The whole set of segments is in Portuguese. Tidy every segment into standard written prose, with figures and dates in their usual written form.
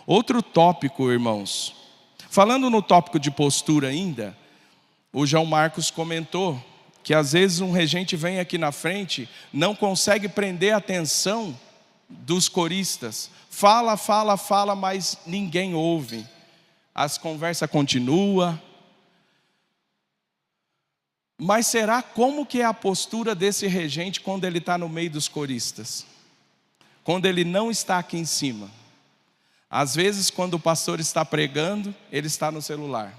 Outro tópico, irmãos, falando no tópico de postura ainda, o João Marcos comentou que às vezes um regente vem aqui na frente, não consegue prender a atenção dos coristas. Fala, fala, fala, mas ninguém ouve. As conversas continuam. Mas será como que é a postura desse regente quando ele está no meio dos coristas? Quando ele não está aqui em cima? Às vezes quando o pastor está pregando, ele está no celular.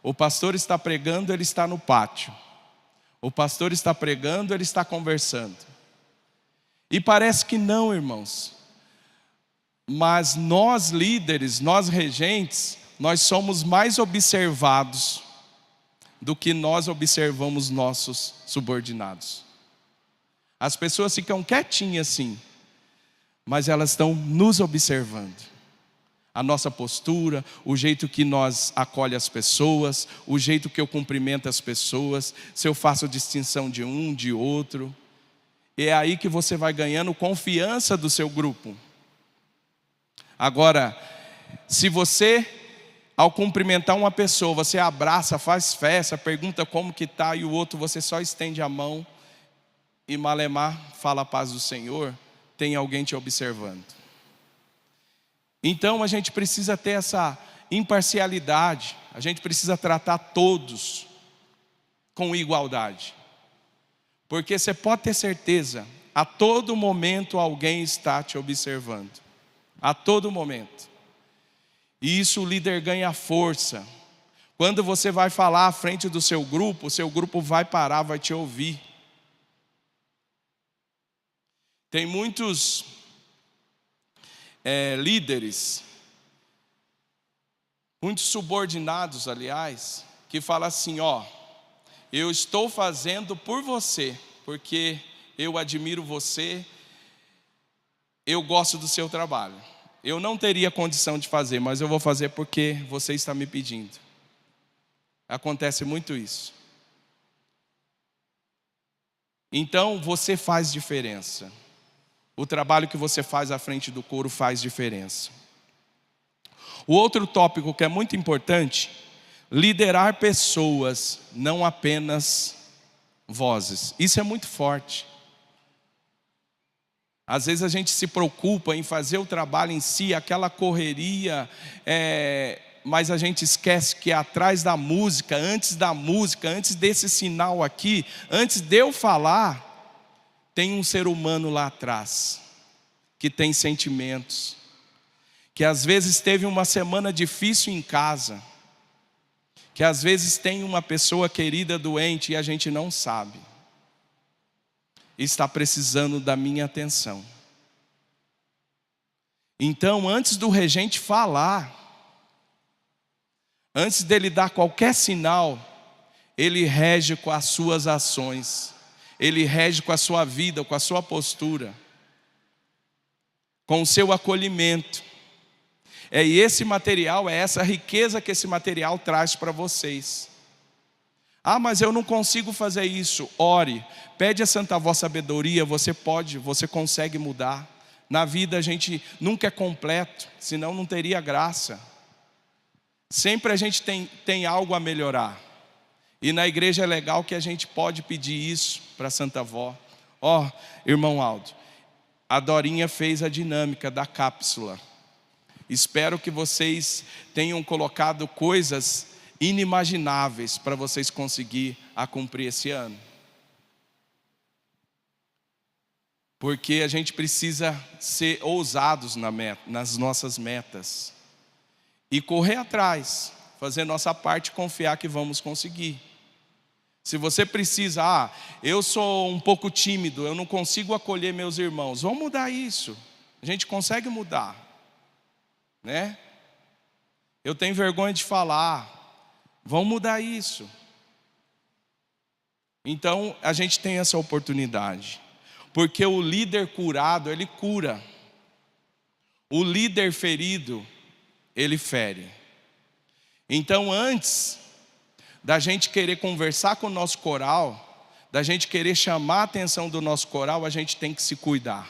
O pastor está pregando, ele está no pátio. O pastor está pregando, ele está conversando. E parece que não, irmãos. Mas nós líderes, nós regentes, nós somos mais observados do que nós observamos nossos subordinados. As pessoas ficam quietinhas assim, mas elas estão nos observando. A nossa postura, o jeito que nós acolhe as pessoas, o jeito que eu cumprimento as pessoas, se eu faço distinção de um, de outro. É aí que você vai ganhando confiança do seu grupo. Agora, se você, ao cumprimentar uma pessoa, você abraça, faz festa, pergunta como que está, e o outro você só estende a mão e malemar, fala a paz do Senhor, tem alguém te observando. Então a gente precisa ter essa imparcialidade, a gente precisa tratar todos com igualdade. Porque você pode ter certeza, a todo momento alguém está te observando. A todo momento. E isso o líder ganha força. Quando você vai falar à frente do seu grupo, o seu grupo vai parar, vai te ouvir. Tem muitos líderes, muitos subordinados, aliás, que falam assim, ó, eu estou fazendo por você, porque eu admiro você, eu gosto do seu trabalho. Eu não teria condição de fazer, mas eu vou fazer porque você está me pedindo. Acontece muito isso. Então você faz diferença. O trabalho que você faz à frente do coro faz diferença. O outro tópico que é muito importante, liderar pessoas, não apenas vozes. Isso é muito forte. Às vezes a gente se preocupa em fazer o trabalho em si, aquela correria, mas a gente esquece que atrás da música, antes desse sinal aqui, antes de eu falar, tem um ser humano lá atrás, que tem sentimentos, que às vezes teve uma semana difícil em casa, que às vezes tem uma pessoa querida doente e a gente não sabe, está precisando da minha atenção. Então, antes do regente falar, antes dele dar qualquer sinal, ele rege com as suas ações, ele rege com a sua vida, com a sua postura, com o seu acolhimento. E esse material, é essa riqueza que esse material traz para vocês. Ah, mas eu não consigo fazer isso. Ore, pede a Santa Vó sabedoria, você pode, você consegue mudar. Na vida a gente nunca é completo, senão não teria graça. Sempre a gente tem algo a melhorar. E na igreja é legal que a gente pode pedir isso para a Santa Vó. Ó, irmão Aldo, a Dorinha fez a dinâmica da cápsula. Espero que vocês tenham colocado coisas inimagináveis para vocês conseguir cumprir esse ano. Porque a gente precisa ser ousados nas nossas metas. E correr atrás, fazer nossa parte e confiar que vamos conseguir. Se você precisa, eu sou um pouco tímido, eu não consigo acolher meus irmãos. Vamos mudar isso. A gente consegue mudar, né? Eu tenho vergonha de falar. Vamos mudar isso. Então a gente tem essa oportunidade. Porque o líder curado, ele cura. O líder ferido, ele fere. Então antes da gente querer conversar com o nosso coral, da gente querer chamar a atenção do nosso coral, a gente tem que se cuidar.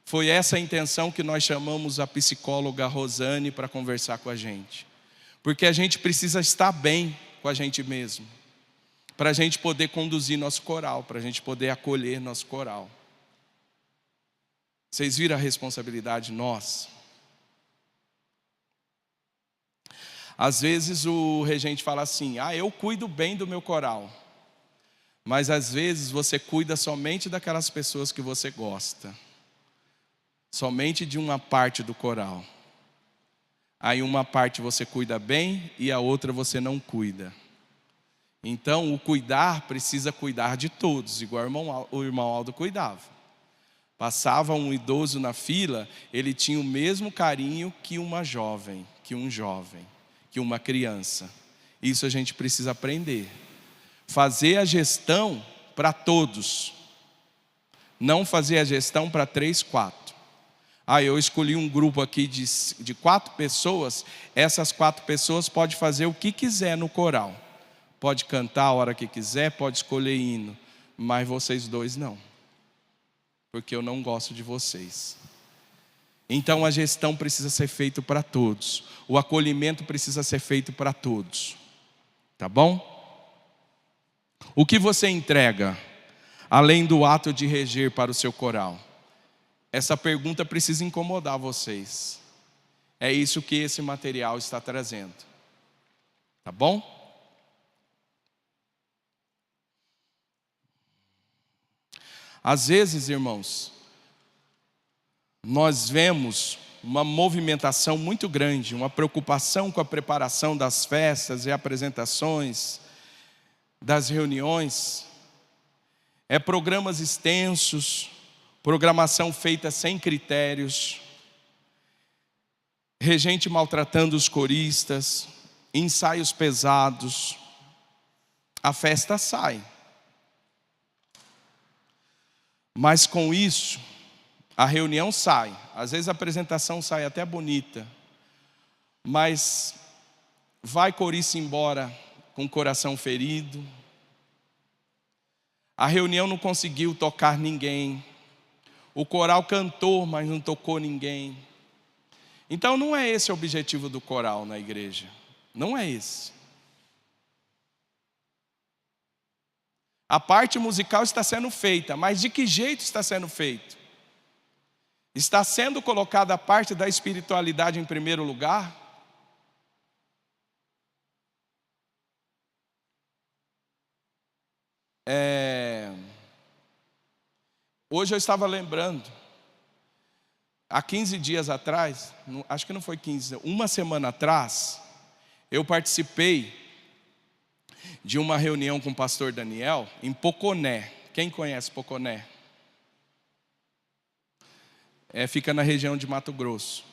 Foi essa a intenção que nós chamamos a psicóloga Rosane para conversar com a gente. Porque a gente precisa estar bem com a gente mesmo, para a gente poder conduzir nosso coral, para a gente poder acolher nosso coral. Vocês viram a responsabilidade nossa? Às vezes o regente fala assim: eu cuido bem do meu coral. Mas às vezes você cuida somente daquelas pessoas que você gosta. Somente de uma parte do coral. Aí uma parte você cuida bem e a outra você não cuida. Então o cuidar precisa cuidar de todos, igual o irmão Aldo cuidava. Passava um idoso na fila, ele tinha o mesmo carinho que uma jovem, que um jovem, que uma criança. Isso a gente precisa aprender. Fazer a gestão para todos. Não fazer a gestão para 3, 4. Eu escolhi um grupo aqui de 4 pessoas. Essas 4 pessoas podem fazer o que quiser no coral. Pode cantar a hora que quiser, pode escolher hino. Mas vocês 2 não. Porque eu não gosto de vocês. Então a gestão precisa ser feita para todos. O acolhimento precisa ser feito para todos. Tá bom? O que você entrega, além do ato de reger para o seu coral? Essa pergunta precisa incomodar vocês. É isso que esse material está trazendo. Tá bom? Às vezes, irmãos, nós vemos uma movimentação muito grande, uma preocupação com a preparação das festas e apresentações, das reuniões. Programas extensos, programação feita sem critérios, regente maltratando os coristas, ensaios pesados. A festa sai. Mas com isso, a reunião sai. Às vezes a apresentação sai até bonita, mas vai corista embora com o coração ferido. A reunião não conseguiu tocar ninguém. O coral cantou, mas não tocou ninguém. Então não é esse o objetivo do coral na igreja. Não é esse. A parte musical está sendo feita, mas de que jeito está sendo feito? Está sendo colocada a parte da espiritualidade em primeiro lugar? Hoje eu estava lembrando, há 15 dias atrás, acho que não foi 15, uma semana atrás, eu participei de uma reunião com o pastor Daniel em Poconé. Quem conhece Poconé? Fica na região de Mato Grosso.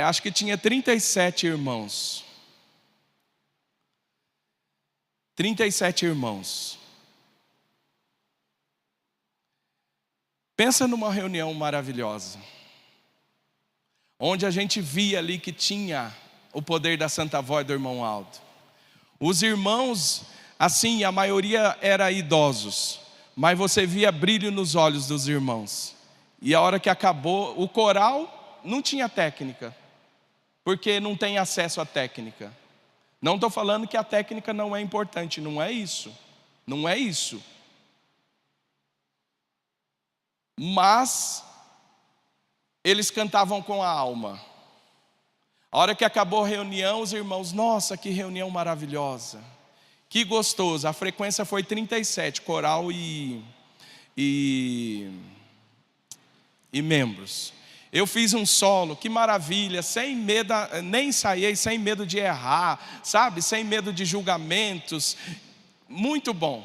Acho que tinha 37 irmãos. 37 irmãos. Pensa numa reunião maravilhosa, onde a gente via ali que tinha o poder da santa voz do irmão Aldo. Os irmãos, assim, a maioria era idosos, mas você via brilho nos olhos dos irmãos. E a hora que acabou, o coral não tinha técnica, porque não tem acesso à técnica. Não estou falando que a técnica não é importante, não é isso. Não é isso. Mas eles cantavam com a alma. A hora que acabou a reunião, os irmãos, nossa, que reunião maravilhosa, que gostoso. A frequência foi 37, coral e membros. Eu fiz um solo, que maravilha, sem medo, nem ensaiei, sem medo de errar, sabe? Sem medo de julgamentos. Muito bom.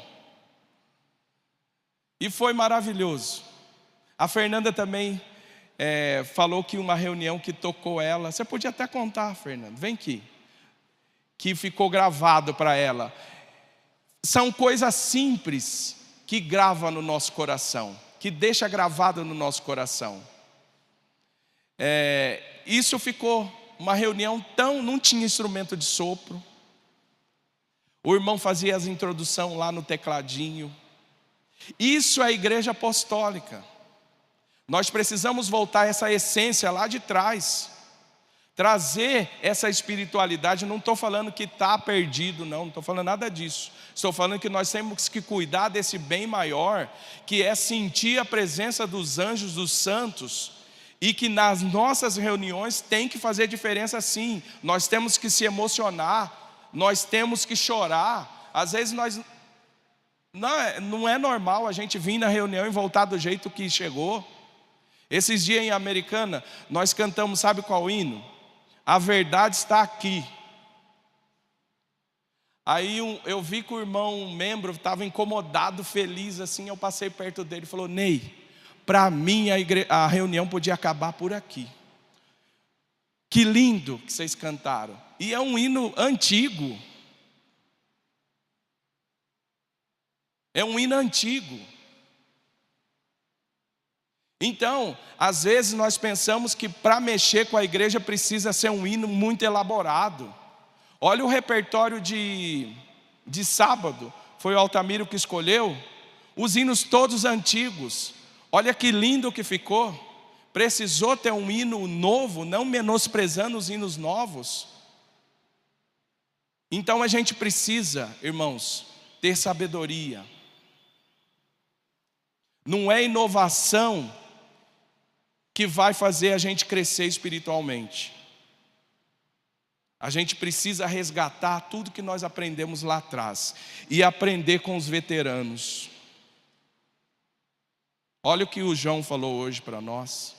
E foi maravilhoso. A Fernanda também falou que uma reunião que tocou ela. Você podia até contar, Fernanda, vem aqui. Que ficou gravado para ela. São coisas simples que gravam no nosso coração, que deixa gravado no nosso coração. Isso ficou uma reunião não tinha instrumento de sopro. O irmão fazia as introduções lá no tecladinho. Isso é a igreja apostólica. Nós precisamos voltar a essa essência lá de trás. Trazer essa espiritualidade. Não estou falando que está perdido, não estou falando nada disso. Estou falando que nós temos que cuidar desse bem maior, que é sentir a presença dos anjos, dos santos, e que nas nossas reuniões tem que fazer diferença sim. Nós temos que se emocionar, nós temos que chorar. Às vezes não é normal a gente vir na reunião e voltar do jeito que chegou. Esses dias em Americana, nós cantamos, sabe qual hino? A verdade está aqui. Aí eu vi que o irmão, um membro, estava incomodado, feliz assim. Eu passei perto dele e falou: Ney, para mim a reunião podia acabar por aqui. Que lindo que vocês cantaram. E é um hino antigo. É um hino antigo. Então, às vezes nós pensamos que para mexer com a igreja precisa ser um hino muito elaborado. Olha o repertório de sábado, foi o Altamiro que escolheu. Os hinos todos antigos. Olha que lindo que ficou. Precisou ter um hino novo, não menosprezando os hinos novos. Então a gente precisa, irmãos, ter sabedoria. Não é inovação que vai fazer a gente crescer espiritualmente. A gente precisa resgatar tudo que nós aprendemos lá atrás e aprender com os veteranos. Olha o que o João falou hoje para nós.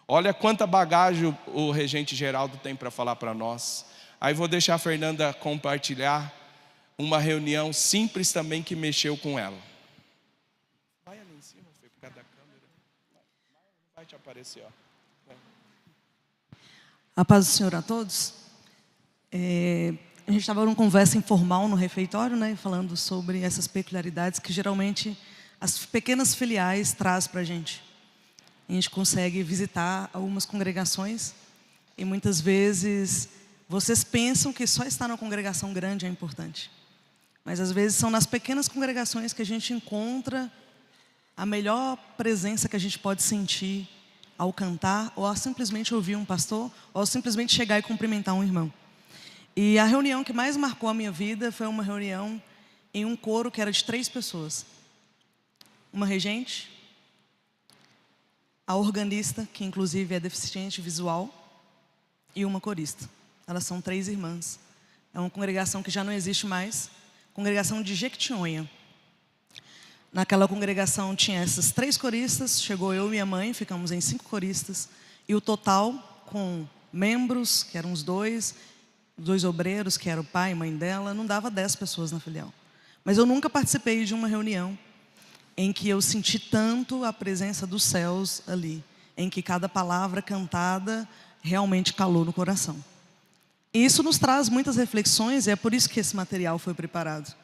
Olha quanta bagagem o regente Geraldo tem para falar para nós. Aí vou deixar a Fernanda compartilhar uma reunião simples também que mexeu com ela. Vai ali em cima, foi por causa da câmera. Não vai te aparecer, ó. A paz do Senhor a todos. A gente estava numa conversa informal no refeitório, né, falando sobre essas peculiaridades que geralmente as pequenas filiais trazem para a gente. A gente consegue visitar algumas congregações e muitas vezes vocês pensam que só estar numa congregação grande é importante. Mas às vezes são nas pequenas congregações que a gente encontra a melhor presença que a gente pode sentir ao cantar, ou ao simplesmente ouvir um pastor, ou ao simplesmente chegar e cumprimentar um irmão. E a reunião que mais marcou a minha vida foi uma reunião em um coro que era de 3 pessoas. Uma regente, a organista, que inclusive é deficiente visual, e uma corista. Elas são 3 irmãs. É uma congregação que já não existe mais, congregação de Jequitinhonha. Naquela congregação tinha essas 3 coristas, chegou eu e minha mãe, ficamos em 5 coristas, e o total com membros, que eram os 2 obreiros, que era o pai e mãe dela, não dava 10 pessoas na filial. Mas eu nunca participei de uma reunião em que eu senti tanto a presença dos céus ali, em que cada palavra cantada realmente calou no coração. E isso nos traz muitas reflexões, e é por isso que esse material foi preparado.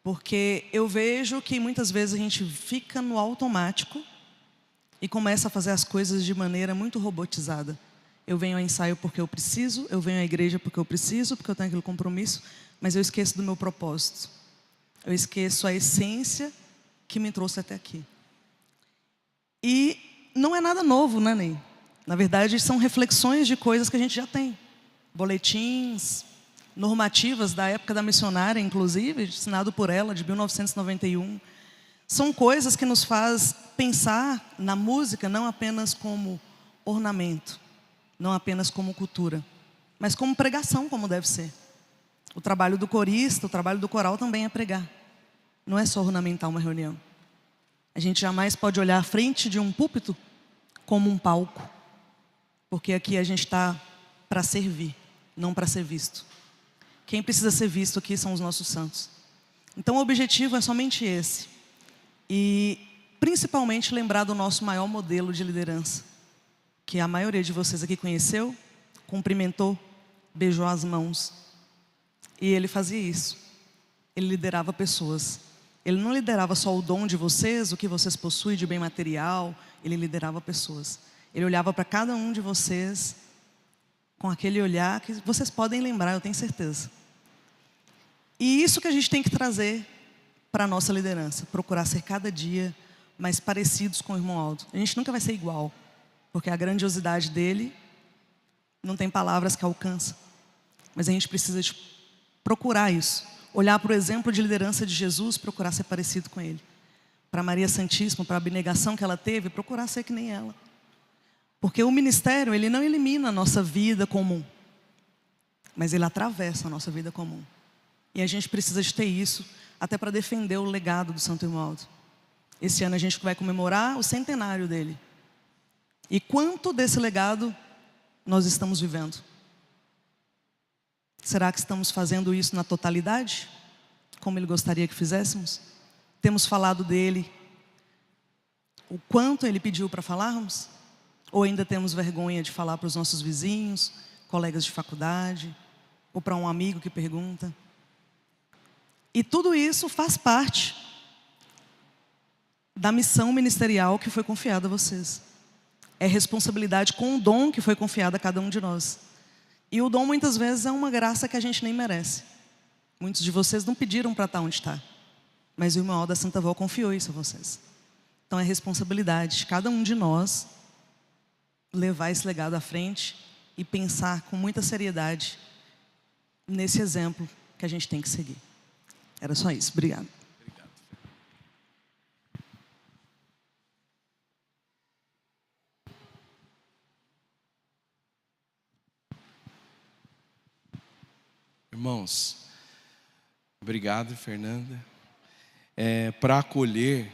Porque eu vejo que muitas vezes a gente fica no automático e começa a fazer as coisas de maneira muito robotizada. Eu venho ao ensaio porque eu preciso, eu venho à igreja porque eu preciso, porque eu tenho aquele compromisso, mas eu esqueço do meu propósito. Eu esqueço a essência que me trouxe até aqui. E não é nada novo, né, Ney? Na verdade, são reflexões de coisas que a gente já tem. Boletins, normativas da época da missionária, inclusive, assinado por ela, de 1991. São coisas que nos faz pensar na música não apenas como ornamento, não apenas como cultura, mas como pregação, como deve ser. O trabalho do corista, o trabalho do coral também é pregar. Não é só ornamentar uma reunião. A gente jamais pode olhar à frente de um púlpito como um palco, porque aqui a gente está para servir, não para ser visto. Quem precisa ser visto aqui são os nossos santos. Então o objetivo é somente esse. E principalmente lembrar do nosso maior modelo de liderança, que a maioria de vocês aqui conheceu, cumprimentou, beijou as mãos. E ele fazia isso. Ele liderava pessoas. Ele não liderava só o dom de vocês, o que vocês possuem de bem material. Ele liderava pessoas. Ele olhava para cada um de vocês com aquele olhar que vocês podem lembrar, eu tenho certeza. E isso que a gente tem que trazer para a nossa liderança. Procurar ser cada dia mas parecidos com o irmão Aldo. A gente nunca vai ser igual, porque a grandiosidade dele não tem palavras que alcançam. Mas a gente precisa de procurar isso. Olhar para o exemplo de liderança de Jesus, procurar ser parecido com ele. Para Maria Santíssima, para a abnegação que ela teve, procurar ser que nem ela. Porque o ministério, ele não elimina a nossa vida comum, mas ele atravessa a nossa vida comum. E a gente precisa de ter isso, até para defender o legado do Santo Irmão Aldo. Esse ano a gente vai comemorar o centenário dele. E quanto desse legado nós estamos vivendo? Será que estamos fazendo isso na totalidade? Como ele gostaria que fizéssemos? Temos falado dele o quanto ele pediu para falarmos? Ou ainda temos vergonha de falar para os nossos vizinhos, colegas de faculdade, ou para um amigo que pergunta? E tudo isso faz parte da missão ministerial que foi confiada a vocês. É responsabilidade com o dom que foi confiado a cada um de nós. E o dom muitas vezes é uma graça que a gente nem merece. Muitos de vocês não pediram para estar onde está, mas o irmão Aldo da Santa Vó confiou isso a vocês. Então é responsabilidade de cada um de nós levar esse legado à frente e pensar com muita seriedade nesse exemplo que a gente tem que seguir. Era só isso. Obrigado. Obrigado. Irmãos, obrigado, Fernanda. Para acolher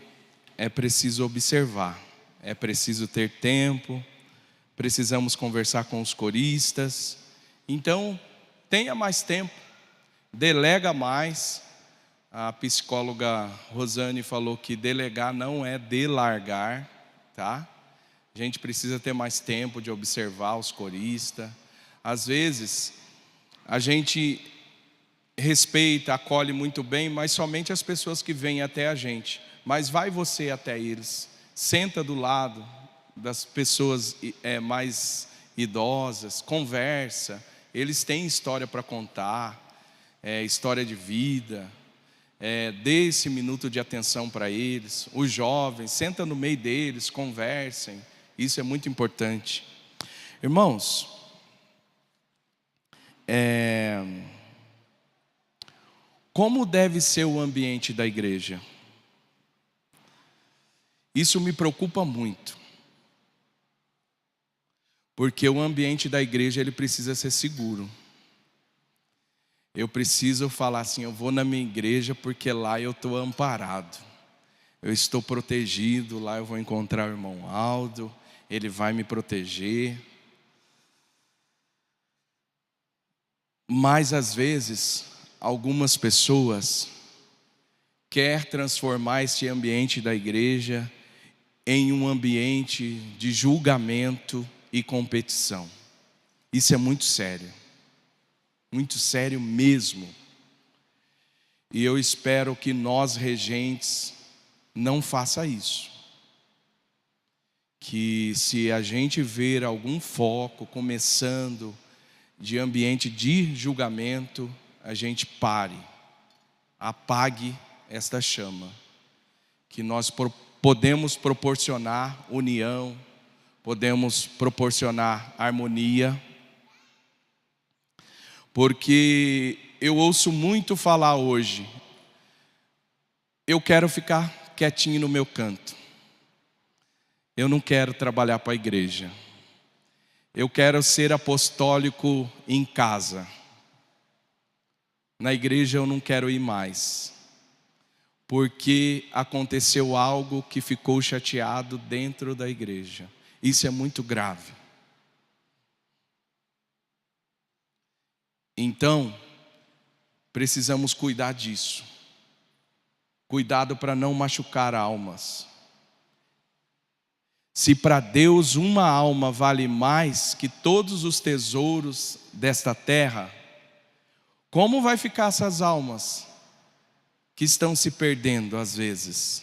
é preciso observar, é preciso ter tempo, precisamos conversar com os coristas. Então, tenha mais tempo, delega mais. A psicóloga Rosane falou que delegar não é delargar, tá? A gente precisa ter mais tempo de observar os coristas. Às vezes, a gente respeita, acolhe muito bem, mas somente as pessoas que vêm até a gente. Mas vai você até eles, senta do lado das pessoas mais idosas, conversa. Eles têm história para contar, história de vida. Dê esse minuto de atenção para eles. Os jovens, senta no meio deles, conversem. Isso é muito importante. Irmãos, como deve ser o ambiente da igreja? Isso me preocupa muito. Porque o ambiente da igreja, ele precisa ser seguro. Eu preciso falar assim, eu vou na minha igreja porque lá eu estou amparado. Eu estou protegido, lá eu vou encontrar o irmão Aldo, ele vai me proteger. Mas às vezes, algumas pessoas querem transformar esse ambiente da igreja em um ambiente de julgamento e competição. Isso é muito sério mesmo. E eu espero que nós regentes não faça isso. Que se a gente ver algum foco começando de ambiente de julgamento, a gente pare, apague esta chama, que nós podemos proporcionar união, podemos proporcionar harmonia, porque eu ouço muito falar hoje, eu quero ficar quietinho no meu canto, eu não quero trabalhar para a igreja, eu quero ser apostólico em casa, na igreja eu não quero ir mais, porque aconteceu algo que ficou chateado dentro da igreja. Isso é muito grave. Então, precisamos cuidar disso. Cuidado para não machucar almas. Se para Deus uma alma vale mais que todos os tesouros desta terra, como vai ficar essas almas que estão se perdendo às vezes?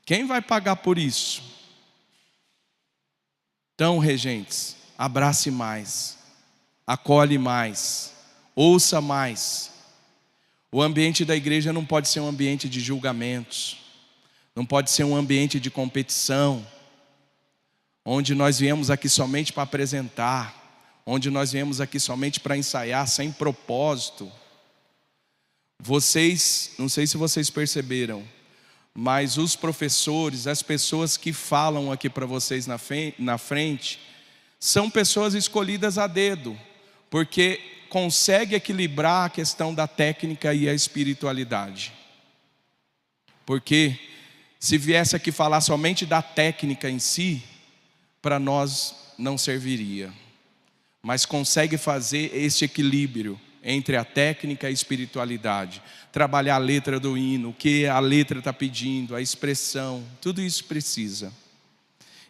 Quem vai pagar por isso? Então, regentes, abrace mais, acolhe mais, ouça mais. O ambiente da igreja não pode ser um ambiente de julgamentos, Não pode ser um ambiente de competição, onde nós viemos aqui somente para apresentar, onde nós viemos aqui somente para ensaiar, sem propósito. Vocês, não sei se vocês perceberam, mas os professores, as pessoas que falam aqui para vocês na frente, são pessoas escolhidas a dedo, porque consegue equilibrar a questão da técnica e a espiritualidade. Porque se viesse aqui falar somente da técnica em si, para nós não serviria. Mas consegue fazer esse equilíbrio entre a técnica e a espiritualidade. Trabalhar a letra do hino, o que a letra está pedindo, a expressão, tudo isso precisa.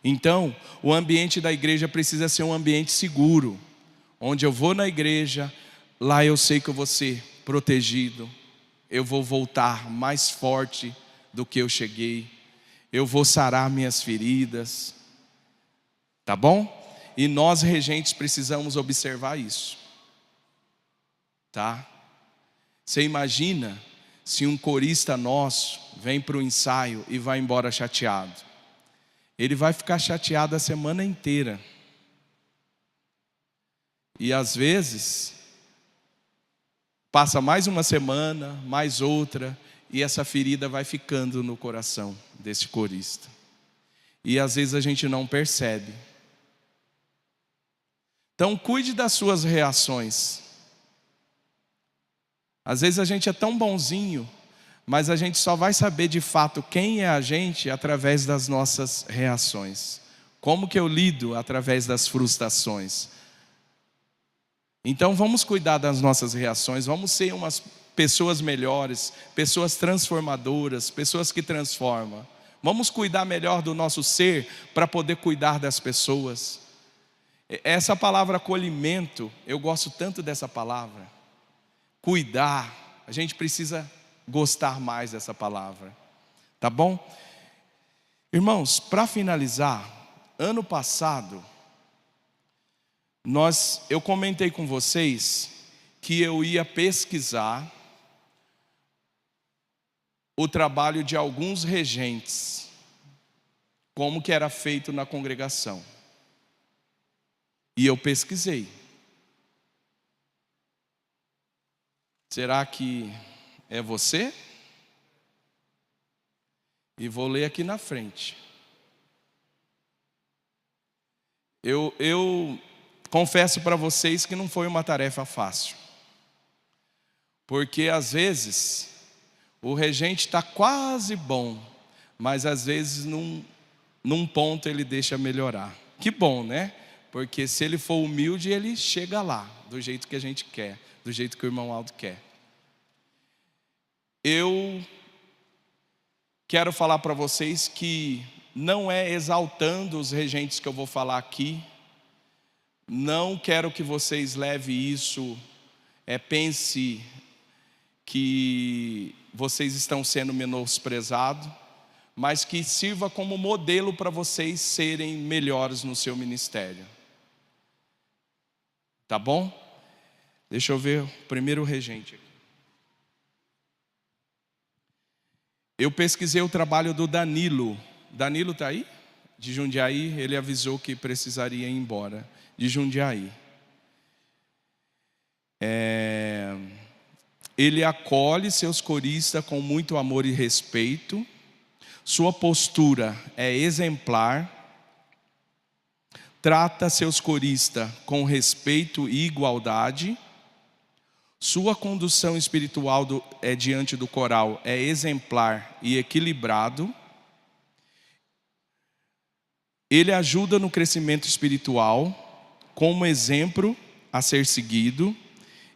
Então, o ambiente da igreja precisa ser um ambiente seguro, onde eu vou na igreja, lá eu sei que eu vou ser protegido, eu vou voltar mais forte do que eu cheguei, eu vou sarar minhas feridas, tá bom? E nós regentes precisamos observar isso, tá? Você imagina se um corista nosso vem para o ensaio e vai embora chateado? Ele vai ficar chateado a semana inteira. E às vezes, passa mais uma semana, mais outra, e essa ferida vai ficando no coração desse corista. E às vezes a gente não percebe. Então cuide das suas reações. Às vezes a gente é tão bonzinho, mas a gente só vai saber de fato quem é a gente através das nossas reações. Como que eu lido através das frustrações? Então vamos cuidar das nossas reações, vamos ser umas pessoas melhores, pessoas transformadoras, pessoas que transformam. Vamos cuidar melhor do nosso ser para poder cuidar das pessoas. Essa palavra acolhimento, eu gosto tanto dessa palavra. Cuidar, a gente precisa gostar mais dessa palavra, tá bom? Irmãos, para finalizar, ano passado, eu comentei com vocês que eu ia pesquisar o trabalho de alguns regentes, como que era feito na congregação. E eu pesquisei. Será que é você? E vou ler aqui na frente. Eu confesso para vocês que não foi uma tarefa fácil. Porque às vezes o regente está quase bom, mas às vezes num ponto ele deixa melhorar. Que bom, né? Porque se ele for humilde, ele chega lá, do jeito que a gente quer, do jeito que o irmão Aldo quer. Eu quero falar para vocês que não é exaltando os regentes que eu vou falar aqui. Não quero que vocês levem isso, pense que vocês estão sendo menosprezados, mas que sirva como modelo para vocês serem melhores no seu ministério. Tá bom? Deixa eu ver o primeiro regente aqui. Eu pesquisei o trabalho do Danilo. Danilo está aí? De Jundiaí, ele avisou que precisaria ir embora. De Jundiaí. Ele acolhe seus coristas com muito amor e respeito. Sua postura é exemplar. Trata seus coristas com respeito e igualdade. Sua condução espiritual diante do coral é exemplar e equilibrado. Ele ajuda no crescimento espiritual, como exemplo a ser seguido.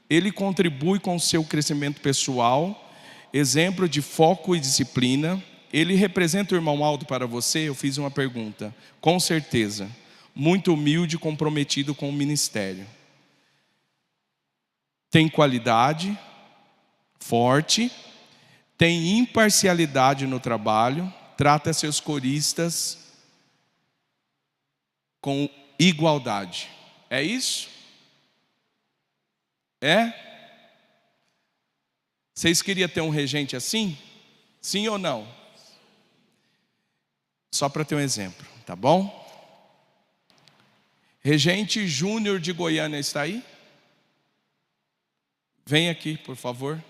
Ele contribui com o seu crescimento pessoal, exemplo de foco e disciplina. Ele representa o irmão Aldo para você? Eu fiz uma pergunta. Com certeza. Muito humilde e comprometido com o ministério. Tem qualidade, forte, tem imparcialidade no trabalho, trata seus coristas com igualdade. É isso? É? Vocês queriam ter um regente assim? Sim ou não? Só para ter um exemplo, tá bom? Regente Júnior de Goiânia está aí? Vem aqui, por favor.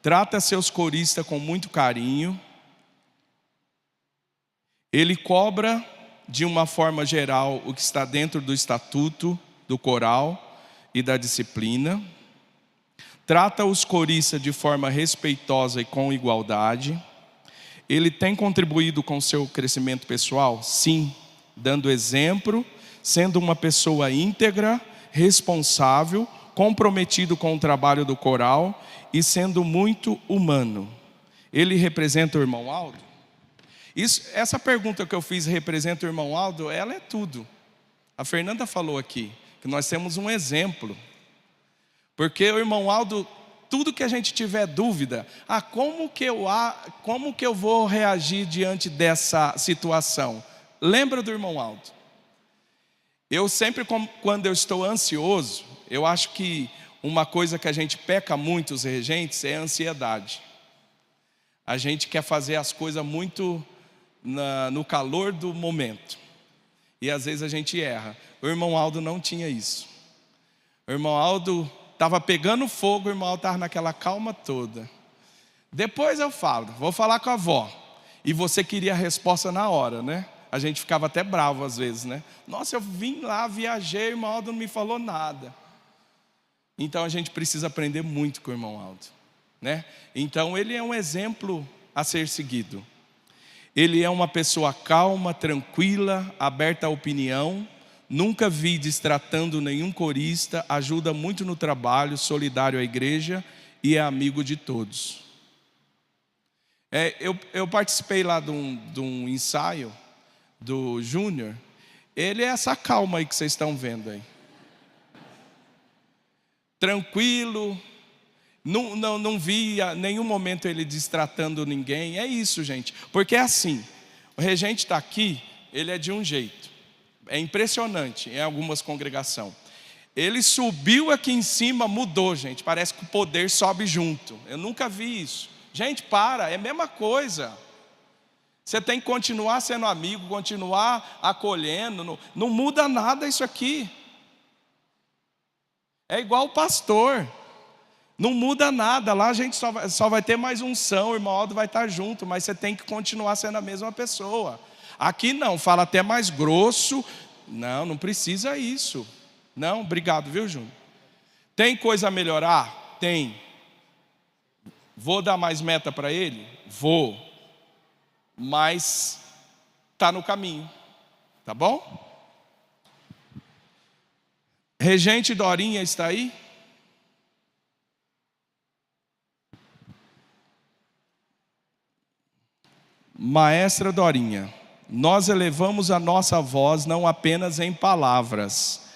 Trata seus coristas com muito carinho. Ele cobra de uma forma geral o que está dentro do estatuto do coral e da disciplina. Trata os coristas de forma respeitosa e com igualdade. Ele tem contribuído com o seu crescimento pessoal? Sim, dando exemplo, sendo uma pessoa íntegra, responsável, comprometido com o trabalho do coral e sendo muito humano. Ele representa o irmão Aldo? Essa pergunta que eu fiz, representa o irmão Aldo, ela é tudo. A Fernanda falou aqui, que nós temos um exemplo. Porque o irmão Aldo, tudo que a gente tiver dúvida, como que eu vou reagir diante dessa situação? Lembra do irmão Aldo? Eu sempre, quando eu estou ansioso, eu acho que uma coisa que a gente peca muito, os regentes, é a ansiedade. A gente quer fazer as coisas muito no calor do momento. E às vezes a gente erra. O irmão Aldo não tinha isso. O irmão Aldo estava pegando fogo, o irmão Aldo estava naquela calma toda. Depois eu vou falar com a avó. E você queria a resposta na hora, né? A gente ficava até bravo às vezes, né? Nossa, eu vim lá, viajei, o irmão Aldo não me falou nada. Então a gente precisa aprender muito com o irmão Aldo, né? Então ele é um exemplo a ser seguido. Ele é uma pessoa calma, tranquila, aberta à opinião. Nunca vi destratando nenhum corista, ajuda muito no trabalho, solidário à igreja e é amigo de todos. Eu participei lá de um ensaio do Júnior. Ele é essa calma aí que vocês estão vendo aí. Tranquilo, não vi em nenhum momento ele destratando ninguém. É isso, gente, porque é assim, o regente está aqui, ele é de um jeito. É impressionante em algumas congregações. Ele subiu aqui em cima, mudou, gente. Parece que o poder sobe junto. Eu nunca vi isso. Gente, é a mesma coisa. Você tem que continuar sendo amigo, continuar acolhendo. Não muda nada isso aqui. É igual o pastor. Não muda nada. Lá a gente só vai ter mais unção. O irmão Aldo vai estar junto. Mas você tem que continuar sendo a mesma pessoa. Aqui não, fala até mais grosso. Não precisa isso. Não, obrigado, viu, Júnior? Tem coisa a melhorar? Tem. Vou dar mais meta para ele? Vou. Mas está no caminho. Tá bom? Regente Dorinha está aí? Maestra Dorinha. Nós elevamos a nossa voz não apenas em palavras,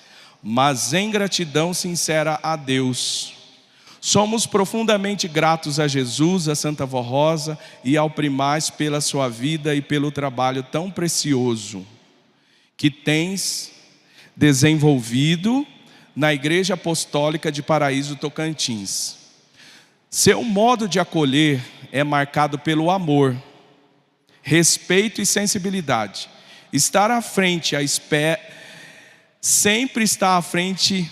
mas em gratidão sincera a Deus. Somos profundamente gratos a Jesus, a Santa Vó Rosa e ao Primaz pela sua vida e pelo trabalho tão precioso que tens desenvolvido na Igreja Apostólica de Paraíso Tocantins. Seu modo de acolher é marcado pelo amor, respeito e sensibilidade. Estar à frente, sempre está à frente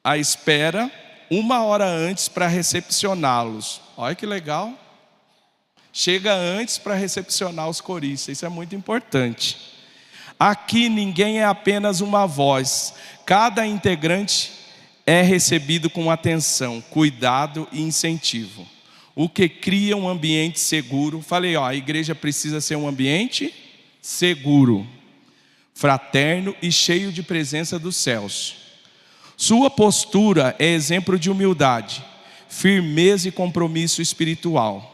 à espera, 1 hora antes para recepcioná-los. Olha que legal. Chega antes para recepcionar os coristas, isso é muito importante. Aqui ninguém é apenas uma voz. Cada integrante é recebido com atenção, cuidado e incentivo. O que cria um ambiente seguro. Falei, a igreja precisa ser um ambiente seguro, fraterno e cheio de presença dos céus. Sua postura é exemplo de humildade, firmeza e compromisso espiritual.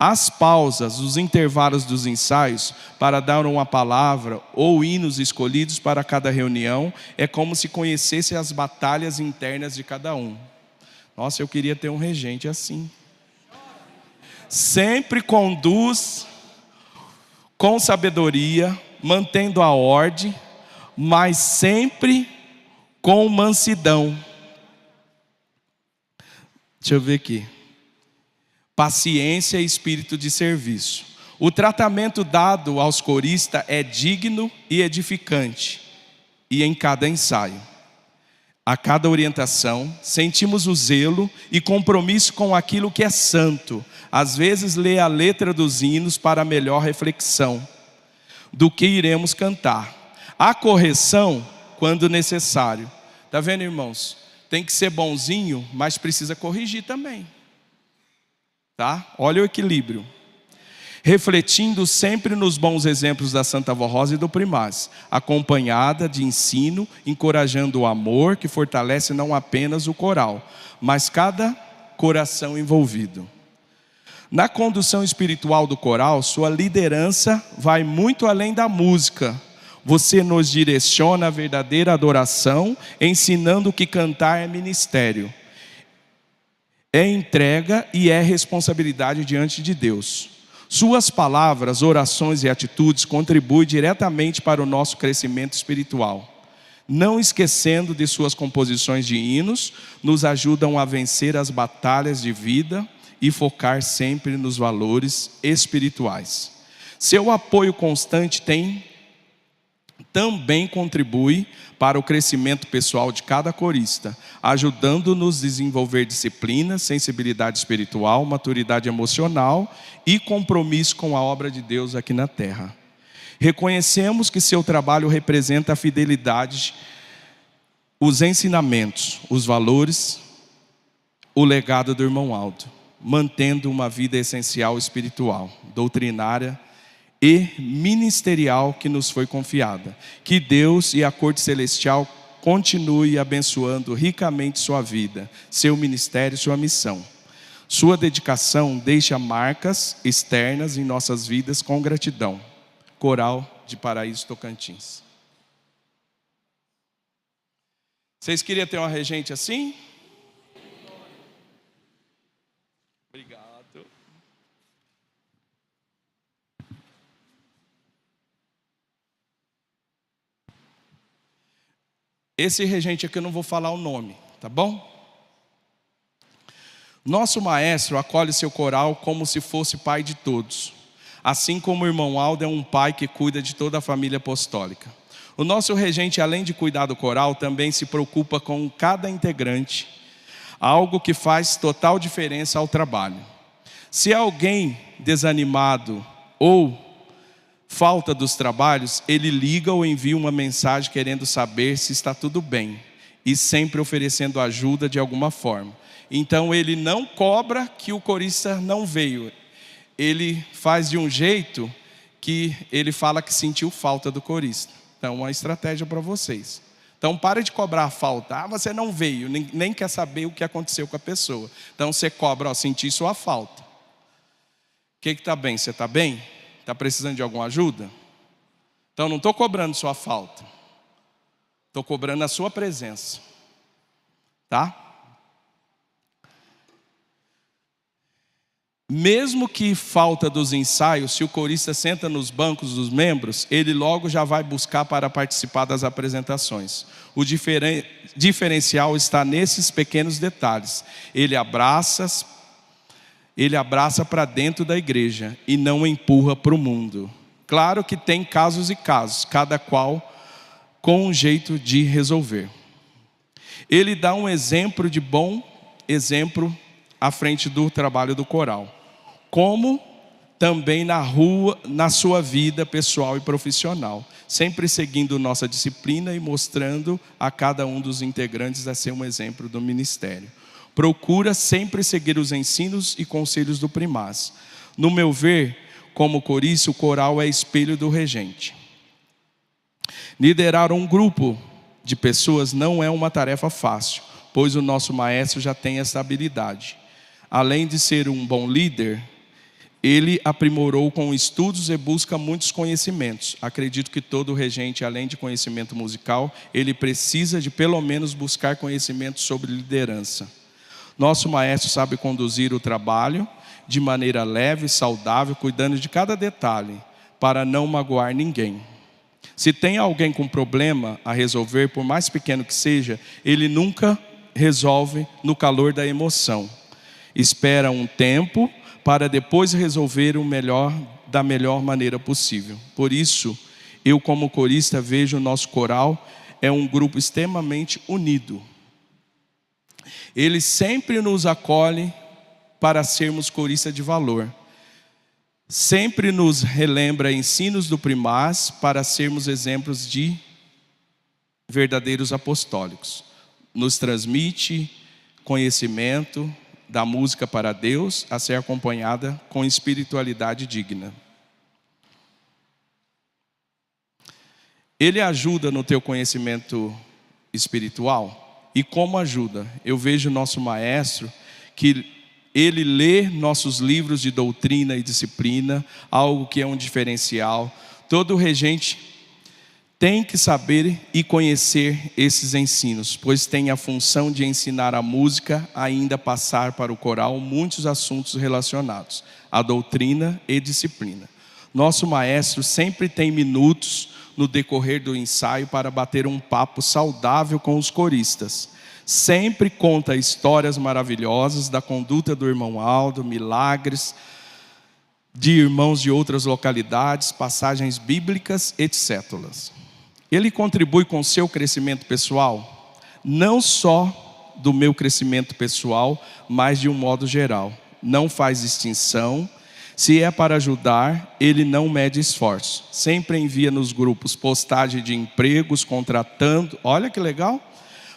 As pausas, os intervalos dos ensaios para dar uma palavra ou hinos escolhidos para cada reunião é como se conhecesse as batalhas internas de cada um. Nossa, eu queria ter um regente assim. Sempre conduz com sabedoria, mantendo a ordem, mas sempre com mansidão. Deixa eu ver aqui. Paciência e espírito de serviço. O tratamento dado aos coristas é digno e edificante. E em cada ensaio, a cada orientação, sentimos o zelo e compromisso com aquilo que é santo. Às vezes lê a letra dos hinos para melhor reflexão do que iremos cantar. A correção quando necessário. Está vendo, irmãos? Tem que ser bonzinho, mas precisa corrigir também. Tá? Olha o equilíbrio. Refletindo sempre nos bons exemplos da Santa Vó Rosa e do Primaz, acompanhada de ensino, encorajando o amor que fortalece não apenas o coral, mas cada coração envolvido. Na condução espiritual do coral, sua liderança vai muito além da música. Você nos direciona a verdadeira adoração, ensinando que cantar é ministério. É entrega e é responsabilidade diante de Deus. Suas palavras, orações e atitudes contribuem diretamente para o nosso crescimento espiritual. Não esquecendo de suas composições de hinos, nos ajudam a vencer as batalhas de vida e focar sempre nos valores espirituais. Seu apoio constante também contribui para o crescimento pessoal de cada corista, ajudando-nos a desenvolver disciplina, sensibilidade espiritual, maturidade emocional e compromisso com a obra de Deus aqui na terra. Reconhecemos que seu trabalho representa a fidelidade, os ensinamentos, os valores, o legado do irmão Aldo, mantendo uma vida essencial espiritual, doutrinária e ministerial que nos foi confiada. Que Deus e a corte celestial continue abençoando ricamente sua vida, seu ministério e sua missão. Sua dedicação deixa marcas externas em nossas vidas com gratidão. Coral de Paraíso Tocantins. Vocês queriam ter uma regente assim? Obrigado. Esse regente aqui eu não vou falar o nome, tá bom? Nosso maestro acolhe seu coral como se fosse pai de todos. Assim como o irmão Aldo é um pai que cuida de toda a família apostólica. O nosso regente, além de cuidar do coral, também se preocupa com cada integrante. Algo que faz total diferença ao trabalho. Se alguém desanimado ou falta dos trabalhos, ele liga ou envia uma mensagem querendo saber se está tudo bem e sempre oferecendo ajuda de alguma forma. Então ele não cobra que o corista não veio. Ele faz de um jeito que ele fala que sentiu falta do corista. Então uma estratégia para vocês. Então pare de cobrar a falta. Você não veio, nem quer saber o que aconteceu com a pessoa. Então você cobra, senti sua falta. O que está bem? Você está bem? Está precisando de alguma ajuda? Então não estou cobrando sua falta. Estou cobrando a sua presença. Tá? Mesmo que falta dos ensaios, se o corista senta nos bancos dos membros, ele logo já vai buscar para participar das apresentações. O diferencial está nesses pequenos detalhes. Ele abraça para dentro da igreja e não empurra para o mundo. Claro que tem casos e casos, cada qual com um jeito de resolver. Ele dá um exemplo de bom exemplo à frente do trabalho do coral, como também na sua vida pessoal e profissional, sempre seguindo nossa disciplina e mostrando a cada um dos integrantes a ser um exemplo do ministério. Procura sempre seguir os ensinos e conselhos do primaz. No meu ver, como corista, o coral é espelho do regente. Liderar um grupo de pessoas não é uma tarefa fácil, pois o nosso maestro já tem essa habilidade. Além de ser um bom líder, ele aprimorou com estudos e busca muitos conhecimentos. Acredito que todo regente, além de conhecimento musical, ele precisa de pelo menos buscar conhecimento sobre liderança. Nosso maestro sabe conduzir o trabalho de maneira leve e saudável, cuidando de cada detalhe, para não magoar ninguém. Se tem alguém com problema a resolver, por mais pequeno que seja, ele nunca resolve no calor da emoção. espera um tempo para depois resolver o melhor da melhor maneira possível. Por isso, eu como corista vejo o nosso coral é um grupo extremamente unido. Ele sempre nos acolhe para sermos coristas de valor. Sempre nos relembra ensinos do primaz para sermos exemplos de verdadeiros apostólicos. Nos transmite conhecimento da música para Deus a ser acompanhada com espiritualidade digna. Ele ajuda no teu conhecimento espiritual. E como ajuda? Eu vejo nosso maestro que ele lê nossos livros de doutrina e disciplina, algo que é um diferencial. Todo regente tem que saber e conhecer esses ensinos, pois tem a função de ensinar a música, ainda passar para o coral muitos assuntos relacionados à doutrina e disciplina. Nosso maestro sempre tem minutos no decorrer do ensaio para bater um papo saudável com os coristas. Sempre conta histórias maravilhosas da conduta do irmão Aldo, milagres de irmãos de outras localidades, passagens bíblicas, etc. Ele contribui com o seu crescimento pessoal, não só do meu crescimento pessoal, mas de um modo geral. Não faz distinção. Se é para ajudar, ele não mede esforço. Sempre envia nos grupos postagem de empregos, contratando, olha que legal,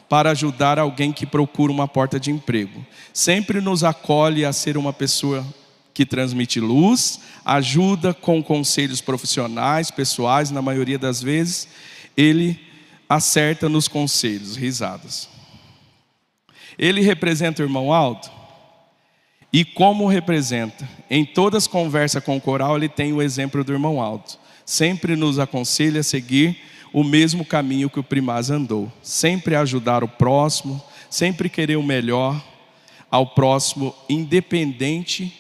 para ajudar alguém que procura uma porta de emprego. Sempre nos acolhe a ser uma pessoa que transmite luz, ajuda com conselhos profissionais, pessoais, na maioria das vezes, ele acerta nos conselhos, risadas. Ele representa o irmão Aldo? E como representa? Em todas as conversas com o coral, ele tem o exemplo do irmão Aldo. Sempre nos aconselha a seguir o mesmo caminho que o primaz andou. Sempre ajudar o próximo, sempre querer o melhor ao próximo, independente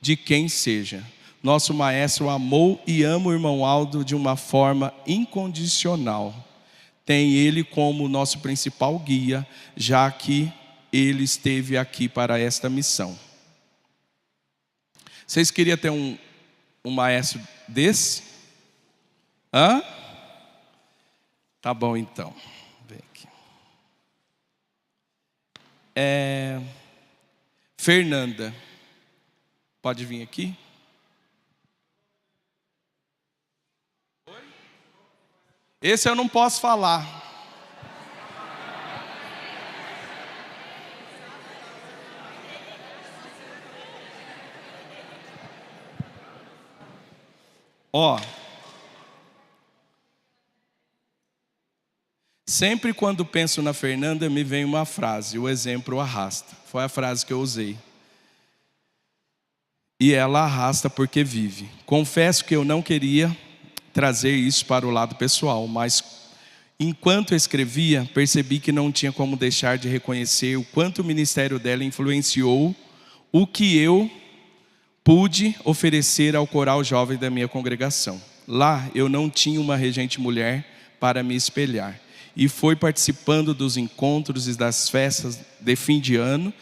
de quem seja. Nosso maestro amou e ama o irmão Aldo de uma forma incondicional. Tem ele como nosso principal guia, já que ele esteve aqui para esta missão. Vocês queriam ter um maestro desse? Hã? Tá bom então. Vem aqui. Fernanda, pode vir aqui? Esse eu não posso falar. Ó, sempre quando penso na Fernanda me vem uma frase, o exemplo arrasta. Foi a frase que eu usei. E ela arrasta porque vive. Confesso que eu não queria trazer isso para o lado pessoal, mas enquanto eu escrevia, percebi que não tinha como deixar de reconhecer o quanto o ministério dela influenciou o que eu pude oferecer ao coral jovem da minha congregação. Lá eu não tinha uma regente mulher para me espelhar. E foi participando dos encontros e das festas de fim de ano,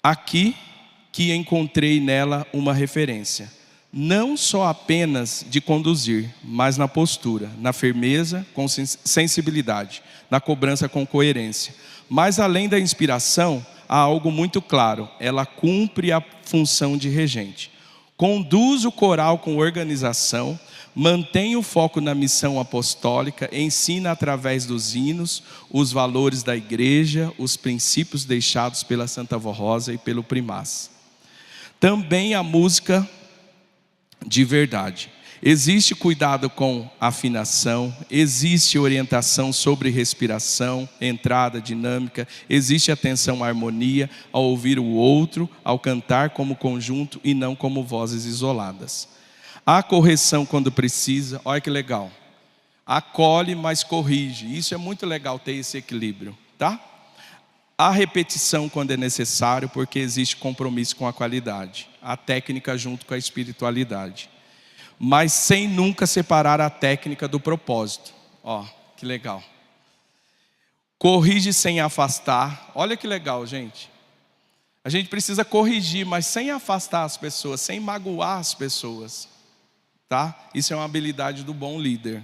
aqui que encontrei nela uma referência. Não só apenas de conduzir, mas na postura, na firmeza com sensibilidade, na cobrança com coerência. Mas além da inspiração, há algo muito claro, ela cumpre a função de regente. Conduz o coral com organização, mantém o foco na missão apostólica, ensina através dos hinos os valores da igreja, os princípios deixados pela Santa Vó Rosa e pelo primaz. Também a música de verdade. Existe cuidado com afinação, existe orientação sobre respiração, entrada, dinâmica, existe atenção à harmonia, ao ouvir o outro, ao cantar como conjunto e não como vozes isoladas. Há correção quando precisa, olha que legal. Acolhe, mas corrige. Isso é muito legal ter esse equilíbrio, tá? Há repetição quando é necessário, porque existe compromisso com a qualidade. A técnica junto com a espiritualidade. Mas sem nunca separar a técnica do propósito. Ó, que legal. Corrige sem afastar. Olha que legal, gente. A gente precisa corrigir, mas sem afastar as pessoas, sem magoar as pessoas, tá? Isso é uma habilidade do bom líder.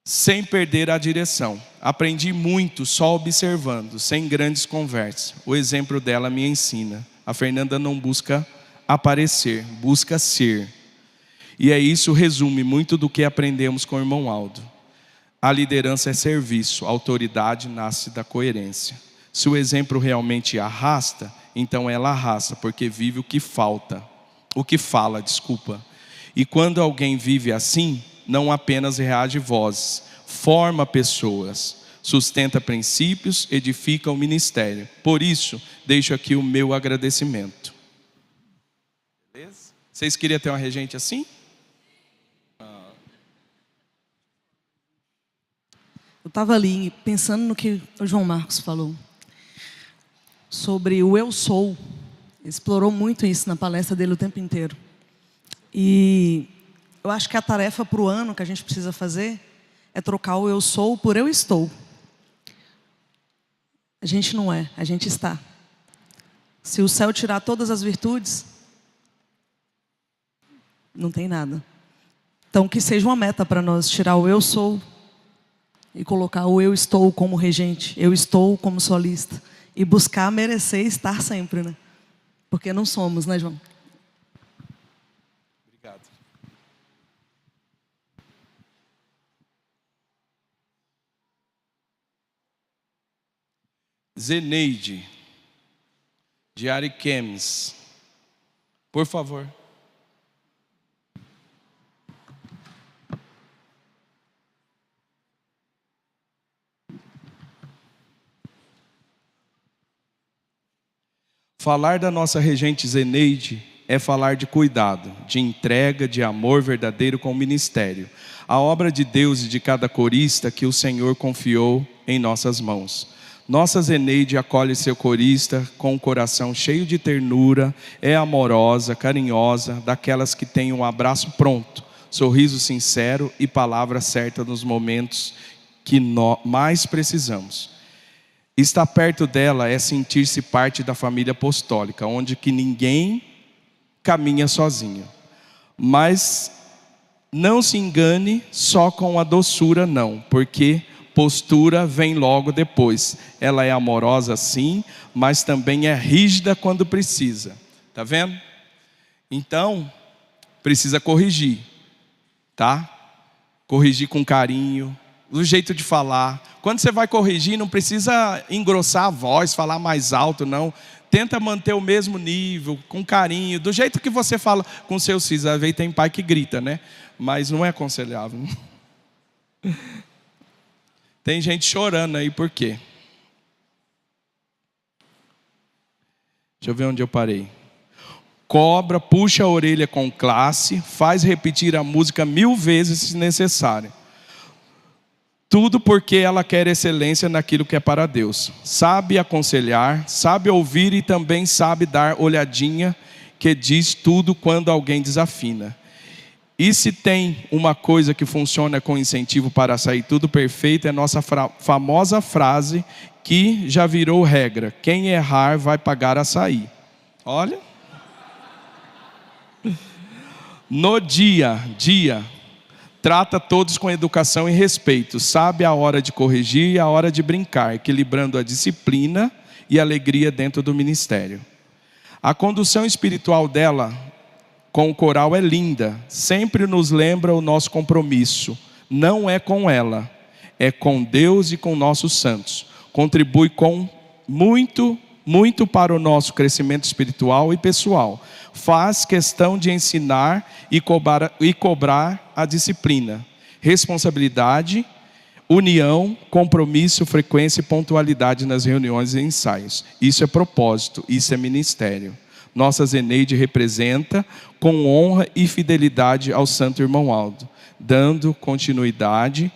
Sem perder a direção. Aprendi muito só observando, sem grandes conversas. O exemplo dela me ensina. A Fernanda não busca aparecer, busca ser. E é isso resume muito do que aprendemos com o irmão Aldo. A liderança é serviço, a autoridade nasce da coerência. Se o exemplo realmente arrasta, então ela arrasta, porque vive o que fala. E quando alguém vive assim, não apenas reage vozes, forma pessoas, sustenta princípios, edifica o ministério. Por isso, deixo aqui o meu agradecimento. Beleza? Vocês queriam ter uma regente assim? Eu estava ali pensando no que o João Marcos falou. Sobre o eu sou. Explorou muito isso na palestra dele o tempo inteiro. E eu acho que a tarefa para o ano que a gente precisa fazer é trocar o eu sou por eu estou. A gente não é, a gente está. Se o céu tirar todas as virtudes, não tem nada. Então que seja uma meta para nós, tirar o eu sou e colocar o eu estou como regente, eu estou como solista. E buscar merecer estar sempre, né? Porque não somos, né, João? Obrigado. Zeneide, de Ariquemes, por favor. Falar da nossa regente Zeneide é falar de cuidado, de entrega, de amor verdadeiro com o ministério. A obra de Deus e de cada corista que o Senhor confiou em nossas mãos. Nossa Zeneide acolhe seu corista com um coração cheio de ternura, é amorosa, carinhosa, daquelas que têm um abraço pronto, sorriso sincero e palavra certa nos momentos que mais precisamos. Estar perto dela é sentir-se parte da família apostólica, onde que ninguém caminha sozinho. Mas não se engane só com a doçura não, porque postura vem logo depois. Ela é amorosa sim, mas também é rígida quando precisa. Tá vendo? Então, precisa corrigir, tá? Corrigir com carinho, do jeito de falar. Quando você vai corrigir, não precisa engrossar a voz, falar mais alto, não. Tenta manter o mesmo nível, com carinho, do jeito que você fala com seus filhos. Às vezes tem pai que grita, né? Mas não é aconselhável. Tem gente chorando aí, por quê? Deixa eu ver onde eu parei. Cobra, puxa a orelha com classe, faz repetir a música 1000 vezes se necessário. Tudo porque ela quer excelência naquilo que é para Deus. Sabe aconselhar, sabe ouvir e também sabe dar olhadinha, que diz tudo quando alguém desafina. E se tem uma coisa que funciona com incentivo para sair tudo perfeito, é nossa famosa frase que já virou regra: quem errar vai pagar açaí. Olha. No dia, trata todos com educação e respeito, sabe a hora de corrigir e a hora de brincar, equilibrando a disciplina e a alegria dentro do ministério. A condução espiritual dela com o coral é linda, sempre nos lembra o nosso compromisso. Não é com ela, é com Deus e com nossos santos. Contribui com muito para o nosso crescimento espiritual e pessoal. Faz questão de ensinar e cobrar a disciplina, responsabilidade, união, compromisso, frequência e pontualidade nas reuniões e ensaios. Isso é propósito, isso é ministério. Nossa Zeneide representa com honra e fidelidade ao santo irmão Aldo, dando continuidade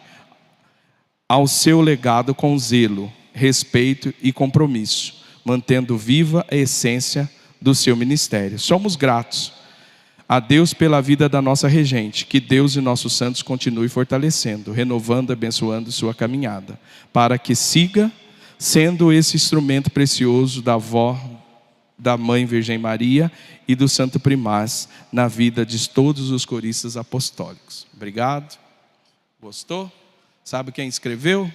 ao seu legado com zelo, respeito e compromisso, mantendo viva a essência do seu ministério. Somos gratos a Deus pela vida da nossa regente. Que Deus e nossos santos continuem fortalecendo, renovando, abençoando sua caminhada, para que siga sendo esse instrumento precioso da avó, da Mãe Virgem Maria e do Santo Primaz na vida de todos os coristas apostólicos. Obrigado. Gostou? Sabe quem escreveu?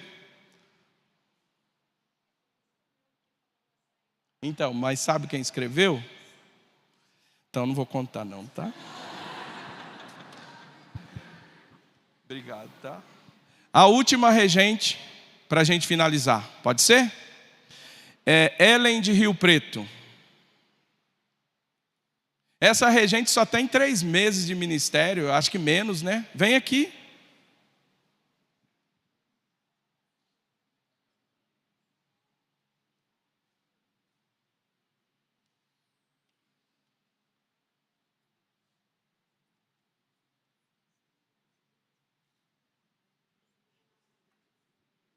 Então, mas sabe quem escreveu? Então não vou contar não, tá? Obrigado, tá? A última regente, para a gente finalizar, pode ser? É Ellen de Rio Preto. Essa regente só tem 3 meses de ministério, acho que menos, né? Vem aqui.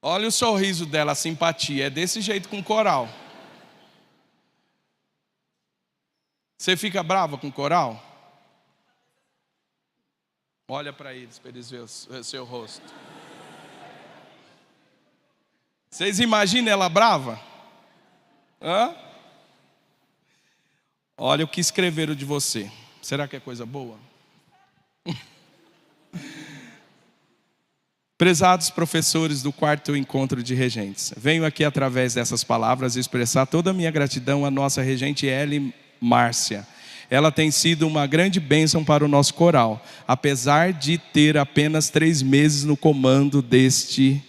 Olha o sorriso dela, a simpatia. É desse jeito com o coral. Você fica brava com o coral? Olha para eles verem o seu rosto. Vocês imaginam ela brava? Hã? Olha o que escreveram de você. Será que é coisa boa? Prezados professores do 4º encontro de regentes, venho aqui através dessas palavras expressar toda a minha gratidão à nossa regente Ellen Márcia. Ela tem sido uma grande bênção para o nosso coral, apesar de ter apenas 3 meses no comando deste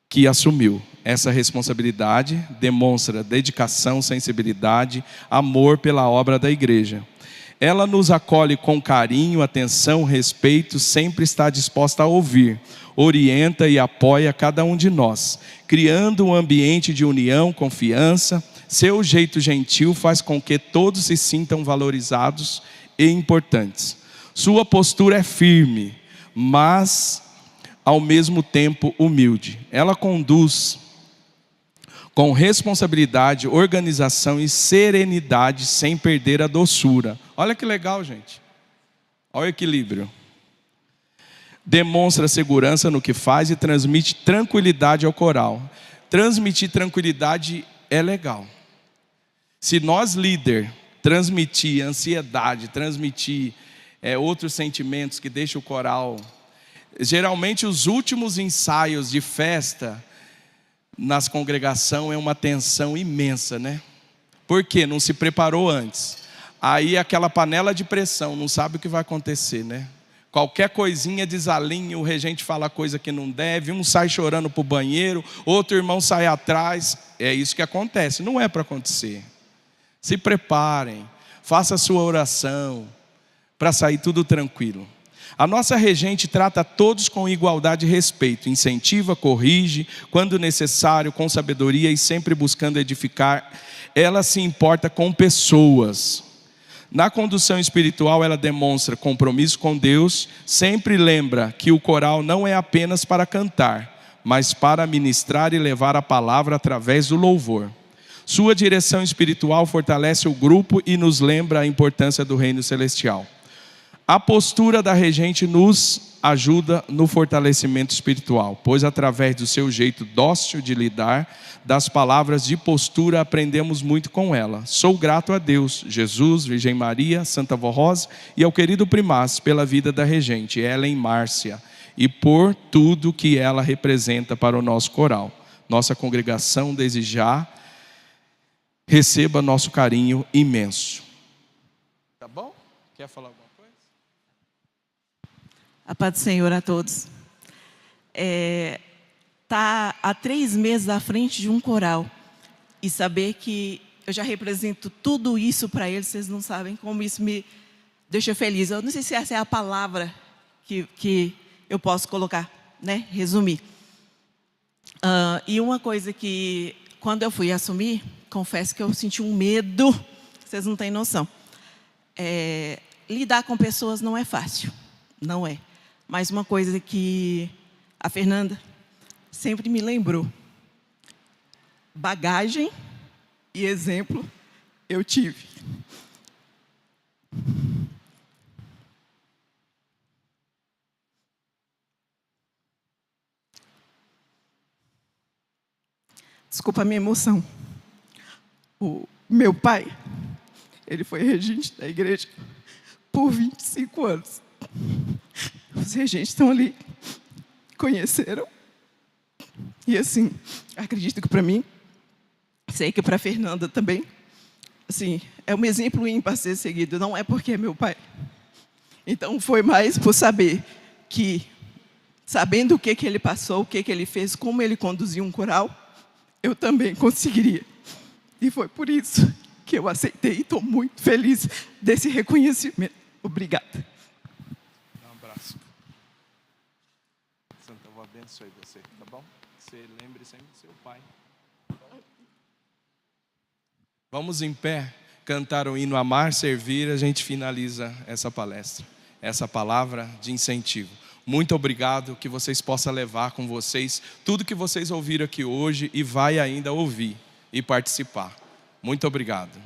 que assumiu. Essa responsabilidade demonstra dedicação, sensibilidade, amor pela obra da igreja. Ela nos acolhe com carinho, atenção, respeito, sempre está disposta a ouvir, orienta e apoia cada um de nós, criando um ambiente de união, confiança. Seu jeito gentil faz com que todos se sintam valorizados e importantes. Sua postura é firme, mas ao mesmo tempo humilde. Ela conduz com responsabilidade, organização e serenidade, sem perder a doçura. Olha que legal, gente. Olha o equilíbrio. Demonstra segurança no que faz e transmite tranquilidade ao coral. Transmitir tranquilidade é legal. Se nós, líder, transmitir ansiedade, transmitir outros sentimentos que deixam o coral... Geralmente os últimos ensaios de festa nas congregações é uma tensão imensa, né? Por quê? Não se preparou antes. Aí aquela panela de pressão, não sabe o que vai acontecer, né? Qualquer coisinha desalinha, o regente fala coisa que não deve, um sai chorando para o banheiro, outro irmão sai atrás. É isso que acontece, não é para acontecer. Se preparem, faça a sua oração, para sair tudo tranquilo. A nossa regente trata todos com igualdade e respeito, incentiva, corrige, quando necessário, com sabedoria e sempre buscando edificar. Ela se importa com pessoas. Na condução espiritual, ela demonstra compromisso com Deus, sempre lembra que o coral não é apenas para cantar, mas para ministrar e levar a palavra através do louvor. Sua direção espiritual fortalece o grupo e nos lembra a importância do reino celestial. A postura da regente nos ajuda no fortalecimento espiritual, pois através do seu jeito dócil de lidar, das palavras de postura, aprendemos muito com ela. Sou grato a Deus, Jesus, Virgem Maria, Santa Vó Rosa e ao querido Primaz pela vida da regente, Ellen Márcia, e por tudo que ela representa para o nosso coral. Nossa congregação, desde já, receba nosso carinho imenso. Tá bom? Quer falar alguma coisa? A paz do Senhor a todos. Tá há 3 meses à frente de um coral e saber que eu já represento tudo isso para eles, vocês não sabem como isso me deixa feliz. Eu não sei se essa é a palavra que eu posso colocar, né? Resumir. E uma coisa que, quando eu fui assumir, confesso que eu senti um medo, vocês não têm noção. Lidar com pessoas não é fácil, não é. Mas uma coisa que a Fernanda sempre me lembrou. Bagagem e exemplo eu tive. Desculpa a minha emoção. O meu pai, ele foi regente da igreja por 25 anos. Os regentes estão ali, conheceram. E assim, acredito que para mim, sei que para a Fernanda também, assim, é um exemplo ímpar a ser seguido, não é porque é meu pai. Então foi mais por saber que, sabendo o que ele passou, o que ele fez, como ele conduziu um coral, eu também conseguiria. E foi por isso que eu aceitei e estou muito feliz desse reconhecimento. Obrigada. Um abraço. Santa, eu vou abençoar você, tá bom? Você lembre sempre do seu pai. Vamos em pé, cantar o hino Amar, Servir, a gente finaliza essa palestra, essa palavra de incentivo. Muito obrigado, que vocês possam levar com vocês tudo que vocês ouviram aqui hoje e vai ainda ouvir e participar. Muito obrigado.